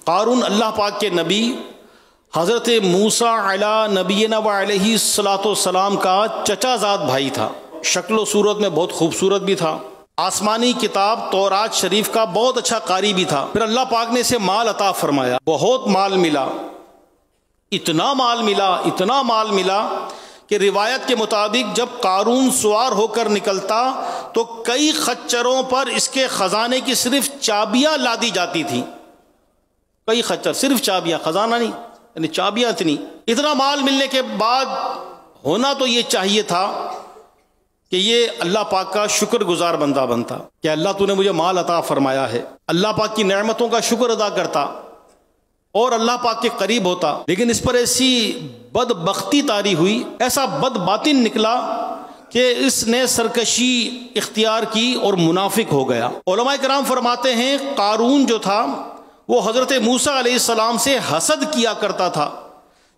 قارون اللہ پاک کے نبی حضرت موسیٰ علی نبینا و علیہ السلام کا چچا زاد بھائی تھا. شکل و صورت میں بہت خوبصورت بھی تھا. آسمانی کتاب تورات شریف کا بہت اچھا قاری بھی تھا. پھر اللہ پاک نے اسے مال عطا فرمایا. بہت مال ملا. اتنا مال ملا کہ روایت کے مطابق جب قارون سوار ہو کر نکلتا تو کئی خچروں پر اس کے خزانے کی صرف چابیاں لادی جاتی تھیں. کئی خچر، صرف چابیاں، خزانہ نہیں، یعنی چابیاں اتنی. اتنا مال ملنے کے بعد ہونا تو یہ چاہیے تھا کہ یہ اللہ پاک کا شکر گزار بندہ بنتا کہ اللہ تو نے مجھے مال عطا فرمایا ہے، اللہ پاک کی نعمتوں کا شکر ادا کرتا اور اللہ پاک کے قریب ہوتا. لیکن اس پر ایسی بدبختی طاری ہوئی، ایسا بد باطن نکلا کہ اس نے سرکشی اختیار کی اور منافق ہو گیا. علماء کرام فرماتے ہیں قارون جو تھا وہ حضرت موسیٰ علیہ السلام سے حسد کیا کرتا تھا.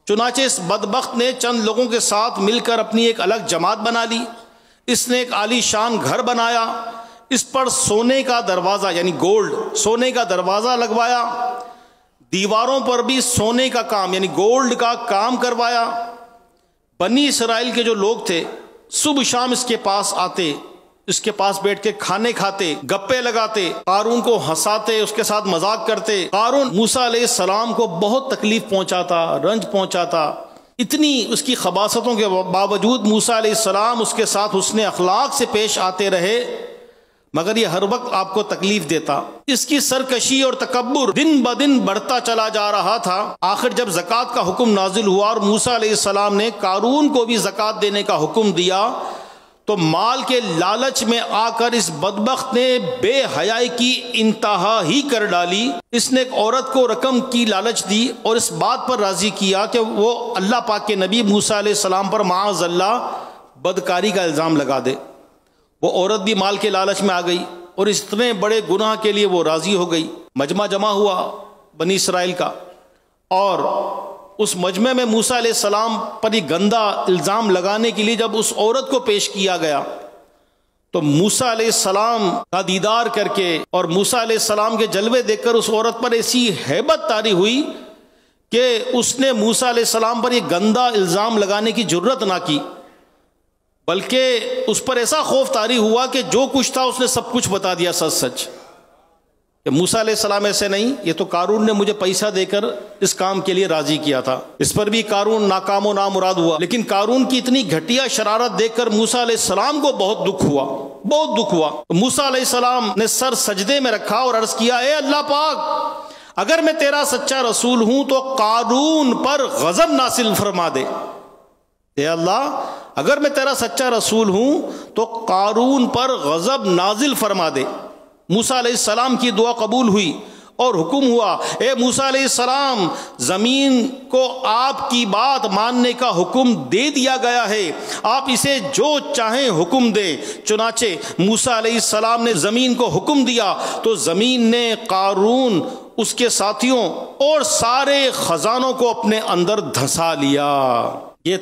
چنانچہ اس بدبخت نے چند لوگوں کے ساتھ مل کر اپنی ایک الگ جماعت بنا لی. اس نے ایک عالی شان گھر بنایا، اس پر سونے کا دروازہ یعنی گولڈ، سونے کا دروازہ لگوایا، دیواروں پر بھی سونے کا کام یعنی گولڈ کا کام کروایا. بنی اسرائیل کے جو لوگ تھے صبح شام اس کے پاس آتے، اس کے پاس بیٹھ کے کھانے کھاتے، گپے لگاتے، قارون کو ہنساتے، اس کے ساتھ مذاق کرتے. قارون موسیٰ علیہ السلام کو بہت تکلیف پہنچاتا، رنج پہنچاتا. اتنی اس کی خباثتوں کے باوجود موسیٰ علیہ السلام اس کے ساتھ حسن اخلاق سے پیش آتے رہے، مگر یہ ہر وقت آپ کو تکلیف دیتا. اس کی سرکشی اور تکبر دن بدن بڑھتا چلا جا رہا تھا. آخر جب زکوٰۃ کا حکم نازل ہوا اور موسیٰ علیہ السلام نے قارون کو بھی زکوٰۃ دینے کا حکم دیا تو مال کے لالچ میں آ کر اس بدبخت نے بے حیائی کی انتہا ہی کر ڈالی. اس نے ایک عورت کو رقم کی لالچ دی اور اس بات پر راضی کیا کہ وہ اللہ پاک کے نبی موسیٰ علیہ السلام پر معاذ اللہ بدکاری کا الزام لگا دے. وہ عورت بھی مال کے لالچ میں آ گئی اور اس اتنے بڑے گناہ کے لیے وہ راضی ہو گئی. مجمع جمع ہوا بنی اسرائیل کا، اور اس مجمع میں موسیٰ علیہ السلام پر یہ گندا الزام لگانے کے لیے جب اس عورت کو پیش کیا گیا تو موسیٰ علیہ السلام کا دیدار کر کے اور موسیٰ علیہ السلام کے جلوے دیکھ کر اس عورت پر ایسی ہیبت طاری ہوئی کہ اس نے موسیٰ علیہ السلام پر یہ گندا الزام لگانے کی جرت نہ کی، بلکہ اس پر ایسا خوف طاری ہوا کہ جو کچھ تھا اس نے سب کچھ بتا دیا سچ سچ کہ موسیٰ علیہ السلام ایسے نہیں، یہ تو قارون نے مجھے پیسہ دے کر اس کام کے لیے راضی کیا تھا. اس پر بھی قارون ناکام و نامراد ہوا. لیکن قارون کی اتنی گھٹیا شرارت دیکھ کر موسیٰ علیہ السلام کو بہت دکھ ہوا. موسیٰ علیہ السلام نے سر سجدے میں رکھا اور عرض کیا، اے اللہ پاک، اگر میں تیرا سچا رسول ہوں تو قارون پر غضب نازل فرما دے. اے اللہ، اگر میں تیرا سچا رسول ہوں تو قارون پر غضب نازل فرما دے. موسیٰ علیہ السلام کی دعا قبول ہوئی اور حکم ہوا، اے موسیٰ علیہ السلام، زمین کو آپ کی بات ماننے کا حکم دے دیا گیا ہے، آپ اسے جو چاہیں حکم دے. چنانچہ موسیٰ علیہ السلام نے زمین کو حکم دیا تو زمین نے قارون، اس کے ساتھیوں اور سارے خزانوں کو اپنے اندر دھسا لیا. یہ